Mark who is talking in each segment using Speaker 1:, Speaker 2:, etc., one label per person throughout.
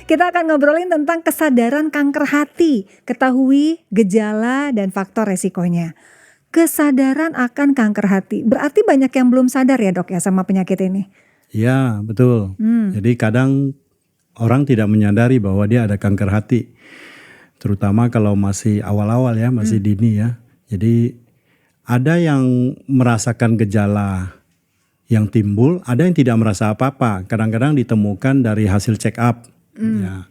Speaker 1: Kita akan ngobrolin tentang kesadaran kanker hati. Ketahui gejala dan faktor resikonya. Kesadaran akan kanker hati. Berarti banyak yang belum sadar ya dok ya sama penyakit ini?
Speaker 2: Ya, betul. Jadi kadang orang tidak menyadari bahwa dia ada kanker hati. Terutama kalau masih awal-awal ya, masih dini ya. Jadi ada yang merasakan gejala yang timbul, ada yang tidak merasa apa-apa. Kadang-kadang ditemukan dari hasil check up. Ya.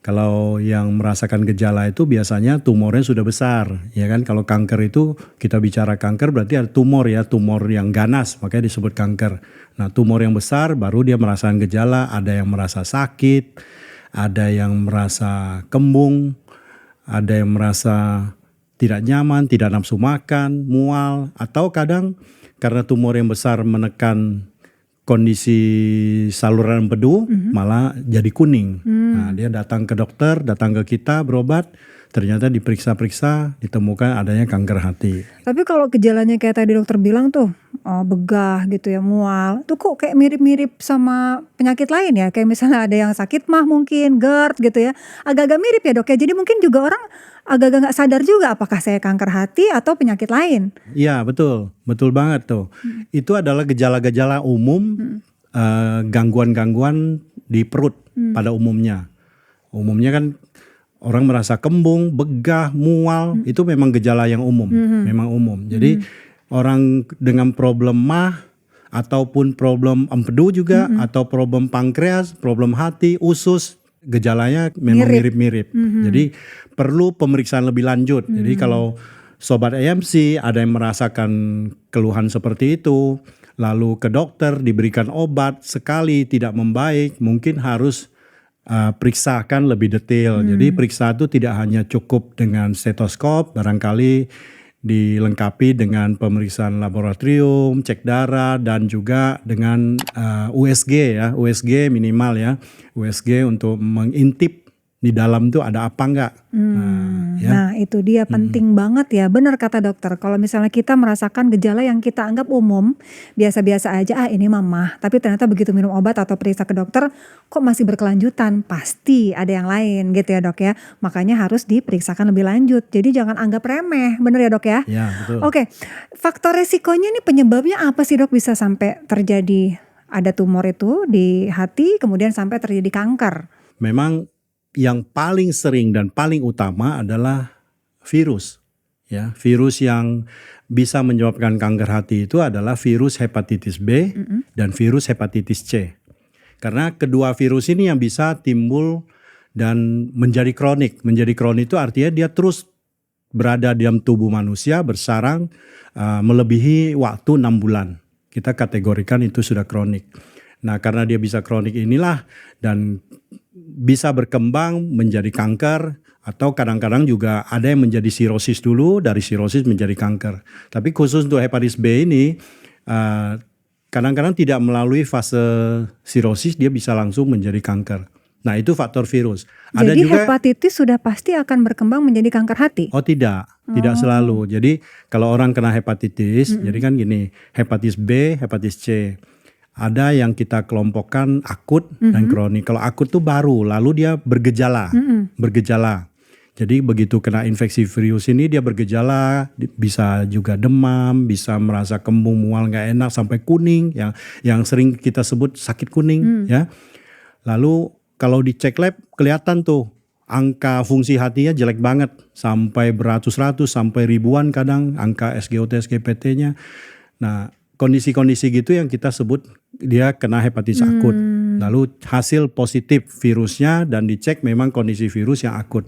Speaker 2: Kalau yang merasakan gejala itu biasanya tumornya sudah besar, ya kan? Kalau kanker itu kita bicara kanker berarti ada tumor ya, tumor yang ganas, makanya disebut kanker. Nah, tumor yang besar baru dia merasakan gejala, ada yang merasa sakit, ada yang merasa kembung, ada yang merasa tidak nyaman, tidak nafsu makan, mual, atau kadang karena tumor yang besar menekan kondisi saluran empedu malah jadi kuning. Nah, dia datang ke dokter, datang ke kita berobat, ternyata diperiksa-periksa ditemukan adanya kanker hati.
Speaker 1: Tapi kalau gejalanya kayak tadi dokter bilang tuh, begah gitu ya, mual, tuh kok kayak mirip-mirip sama penyakit lain ya? Kayak misalnya ada yang sakit mah mungkin, GERD gitu ya. Agak-agak mirip ya dok ya, jadi mungkin juga orang agak-agak gak sadar juga apakah saya kanker hati atau penyakit lain.
Speaker 2: Iya betul, betul banget tuh. Itu adalah gejala-gejala umum, gangguan-gangguan di perut pada umumnya. Umumnya kan orang merasa kembung, begah, mual, itu memang gejala yang umum, memang umum. Jadi orang dengan problem mah ataupun problem empedu juga atau problem pankreas, problem hati, usus, gejalanya memang mirip-mirip. Jadi perlu pemeriksaan lebih lanjut. Jadi kalau sobat AMC ada yang merasakan keluhan seperti itu, lalu ke dokter diberikan obat sekali tidak membaik, mungkin harus periksakan lebih detail. Jadi periksa itu tidak hanya cukup dengan stetoskop, barangkali dilengkapi dengan pemeriksaan laboratorium, cek darah, dan juga dengan USG ya, USG minimal ya, USG untuk mengintip di dalam tuh ada apa enggak.
Speaker 1: Nah itu dia penting banget ya, benar kata dokter. Kalau misalnya kita merasakan gejala yang kita anggap umum, biasa-biasa aja, ini mah, tapi ternyata begitu minum obat atau periksa ke dokter, kok masih berkelanjutan, pasti ada yang lain gitu ya dok ya. Makanya harus diperiksakan lebih lanjut, jadi jangan anggap remeh, benar ya dok ya?
Speaker 2: Ya betul.
Speaker 1: Oke, faktor resikonya nih penyebabnya apa sih dok bisa sampai terjadi ada tumor itu di hati, kemudian sampai terjadi kanker?
Speaker 2: Memang yang paling sering dan paling utama adalah virus. Ya, virus yang bisa menyebabkan kanker hati itu adalah virus hepatitis B dan virus hepatitis C. Karena kedua virus ini yang bisa timbul dan menjadi kronik. Menjadi kronik itu artinya dia terus berada di dalam tubuh manusia bersarang melebihi waktu 6 bulan. Kita kategorikan itu sudah kronik. Nah, karena dia bisa kronik inilah dan bisa berkembang menjadi kanker, atau kadang-kadang juga ada yang menjadi sirosis dulu, dari sirosis menjadi kanker. Tapi khusus untuk hepatitis B ini kadang-kadang tidak melalui fase sirosis, dia bisa langsung menjadi kanker. Nah itu faktor virus. Ada
Speaker 1: Jadi
Speaker 2: juga,
Speaker 1: hepatitis sudah pasti akan berkembang menjadi kanker hati?
Speaker 2: Oh tidak selalu. Jadi kalau orang kena hepatitis, jadi kan gini, hepatitis B, hepatitis C. Ada yang kita kelompokkan akut dan kronik. Kalau akut tuh baru, lalu dia bergejala. Jadi begitu kena infeksi virus ini dia bergejala, bisa juga demam, bisa merasa kembung, mual, nggak enak sampai kuning, yang sering kita sebut sakit kuning, ya. Lalu kalau dicek lab kelihatan tuh angka fungsi hatinya jelek banget, sampai beratus-ratus, sampai ribuan kadang angka SGOT, SGPT-nya. Nah kondisi-kondisi gitu yang kita sebut dia kena hepatitis akut. Lalu hasil positif virusnya dan dicek memang kondisi virus yang akut.